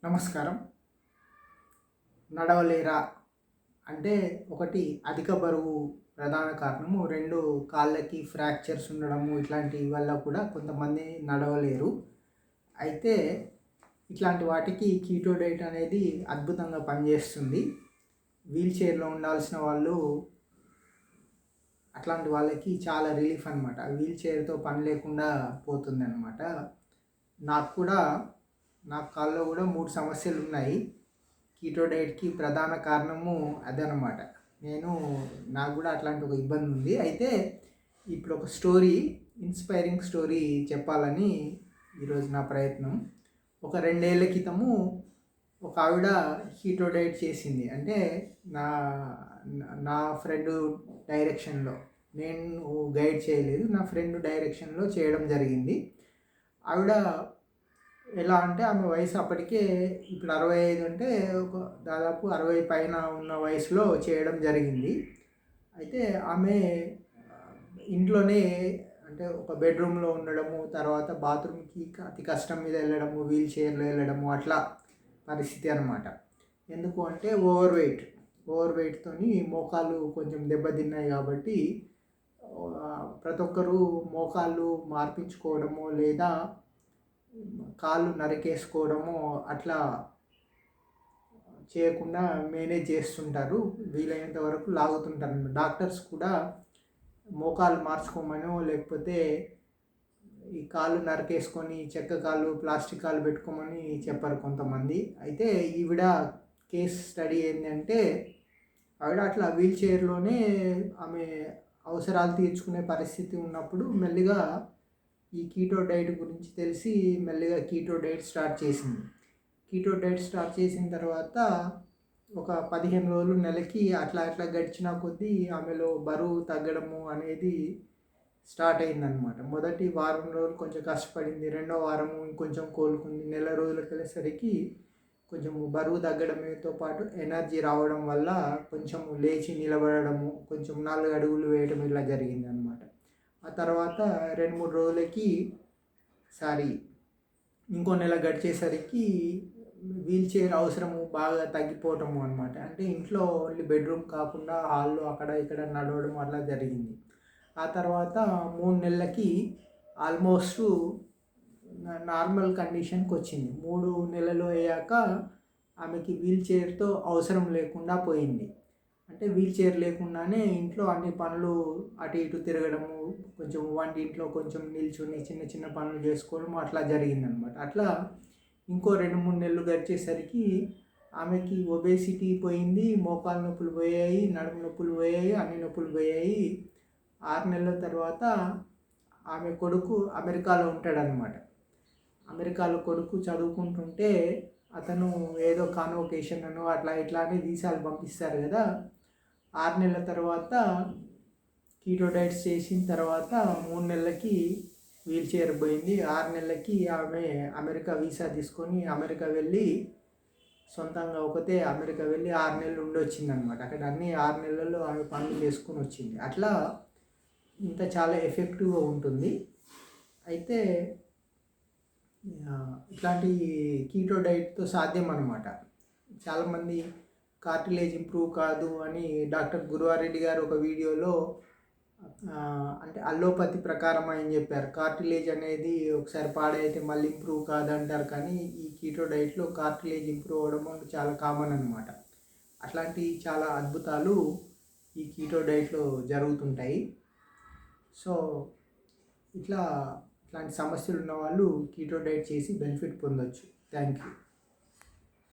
నమస్కారం. నడవలేరా అంటే ఒకటి అధిక బరువు ప్రధాన కారణము. 2 కాళ్ళకి ఫ్రాక్చర్స్ ఉండడము ఇట్లాంటి వల్ల కూడా కొంతమంది నడవలేరు. అయితే ఇట్లాంటి వాటికి కీటో డైట్ అనేది అద్భుతంగా పనిచేస్తుంది. వీల్ చైర్‌లో ఉండాల్సిన వాళ్ళు అట్లాంటి వాళ్ళకి చాలా రిలీఫ్ అనమాట. వీల్ చైర్‌తో పని లేకుండా పోతుందనమాట. నాకు కూడా నా కాళ్ళలో కూడా 3 సమస్యలున్నాయి. కీటో డైట్‌కి ప్రధాన కారణము అదనమాట. నాకు కూడా అట్లాంటి ఒక ఇబ్బంది ఉంది. అయితే ఇప్పుడు ఒక ఇన్స్పైరింగ్ స్టోరీ చెప్పాలని ఈరోజు నా ప్రయత్నం. ఒక 2 ఏళ్ల క్రితము ఒక ఆవిడ కీటో డైట్ చేసింది. అంటే నా నా ఫ్రెండ్ డైరెక్షన్‌లో, నేను గైడ్ చేయలేదు. నా ఫ్రెండ్ డైరెక్షన్‌లో చేయడం జరిగింది. ఆవిడ ఎలా అంటే ఆమె వయసు అప్పటికే ఇప్పుడు 65 అంటే ఒక దాదాపు 60 పైన ఉన్న వయసులో చేయడం జరిగింది. అయితే ఆమె ఇంట్లోనే అంటే ఒక బెడ్రూమ్‌లో ఉండడము, తర్వాత బాత్రూమ్‌కి అతి కష్టం మీద వెళ్ళడము, వీల్ చైర్‌లో వెళ్ళడము అట్లా పరిస్థితి అనమాట. ఎందుకు అంటే ఓవర్ వెయిట్‌తోని మోకాళ్ళు కొంచెం దెబ్బతిన్నాయి కాబట్టి ప్రతి ఒక్కరు మోకాళ్ళు మార్పించుకోవడము లేదా కాళ్ళు నరికేసుకోవడము అట్లా చేయకుండా మేనేజ్ చేస్తుంటారు. వీలైనంత వరకు లాగుతుంటారు. డాక్టర్స్ కూడా మోకాలు మార్చుకోమనో లేకపోతే ఈ కాళ్ళు నరికేసుకొని చెక్క కాళ్ళు, ప్లాస్టిక్ కాళ్ళు పెట్టుకోమని చెప్పరు కొంతమంది. అయితే ఈవిడ కేస్ స్టడీ ఏంటంటే ఆవిడ అట్లా వీల్ చైర్‌లోనే ఆమె అవసరాలు తీర్చుకునే పరిస్థితి ఉన్నప్పుడు మెల్లిగా ఈ కీటో డైట్ గురించి తెలిసి మెల్లిగా కీటో డైట్ స్టార్ట్ చేసింది. కీటో డైట్ స్టార్ట్ చేసిన తర్వాత ఒక 15 రోజులు, నెలకి అట్లా గడిచిన కొద్దీ ఆమెలో బరువు తగ్గడము అనేది స్టార్ట్ అయిందనమాట. మొదటి వారం రోజులు కొంచెం కష్టపడింది. రెండో వారము ఇంకొంచెం కోలుకుంది. నెల రోజులకు వెళ్ళేసరికి కొంచెం బరువు తగ్గడంతో పాటు ఎనర్జీ రావడం వల్ల కొంచెం లేచి నిలబడము, కొంచెం 4 అడుగులు వేయడం ఇలా జరిగిందనమాట. ఆ తర్వాత 2-3 రోజులకి ఇంకో నెల గడిచేసరికి వీల్ చైర్ అవసరము బాగా తగ్గిపోవటము అనమాట. అంటే ఇంట్లో ఓన్లీ బెడ్రూమ్ కాకుండా హాల్లో అక్కడ ఇక్కడ నడవడం అట్లా జరిగింది. ఆ తర్వాత 3 నెలలకి ఆల్మోస్ట్ నార్మల్ కండిషన్కి వచ్చింది. 3 నెలలు అయ్యాక ఆమెకి వీల్ చైర్తో అవసరం లేకుండా పోయింది. అంటే వీల్ చైర్ లేకుండానే ఇంట్లో అన్ని పనులు అటు ఇటు తిరగడము, కొంచెం వంటింట్లో కొంచెం నిల్చొని చిన్న చిన్న పనులు చేసుకోవడం అట్లా జరిగిందనమాట. అట్లా ఇంకో 2-3 నెలలు గడిచేసరికి ఆమెకి ఒబేసిటీ పోయింది, మోకాలు నొప్పులు పోయాయి, నడుము నొప్పులు పోయాయి, అన్ని నొప్పులు పోయాయి. 6 నెలల తర్వాత ఆమె కొడుకు అమెరికాలో ఉంటాడనమాట. అమెరికాలో కొడుకు చదువుకుంటుంటే అతను ఏదో కాన్వొకేషన్ అనో అట్లా ఇట్లా అని వీసాలు పంపిస్తారు కదా. 6 నెలల తర్వాత కీటో డైట్స్ చేసిన తర్వాత 3 నెలలకి వీల్ చైర్ పోయింది. 6 నెలలకి ఆమె అమెరికా వీసా తీసుకొని అమెరికా వెళ్ళి సొంతంగా అమెరికా వెళ్ళి 6 నెలలు ఉండి వచ్చిందనమాట. అక్కడ అన్ని 6 నెలల్లో ఆమె పనులు చేసుకొని వచ్చింది. అట్లా ఇంత చాలా ఎఫెక్టివ్గా ఉంటుంది. అయితే ఇట్లాంటి కీటో డైట్తో సాధ్యం అనమాట. చాలామంది కార్టిలేజ్ ఇంప్రూవ్ కాదు అని డాక్టర్ గురువారెడ్డి గారు ఒక వీడియోలో అంటే అల్లోపతి ప్రకారం ఆయన చెప్పారు. కార్టిలేజ్ అనేది ఒకసారి పాడైతే మళ్ళీ ఇంప్రూవ్ కాదంటారు. కానీ ఈ కీటో డైట్లో కార్టిలేజ్ ఇంప్రూవ్ అవ్వడం చాలా కామన్ అనమాట. అట్లాంటి చాలా అద్భుతాలు ఈ కీటో డైట్లో జరుగుతుంటాయి. సో ఇట్లాంటి సమస్యలు ఉన్నవాళ్ళు కీటో డైట్ చేసి బెనిఫిట్ పొందొచ్చు. Thank you.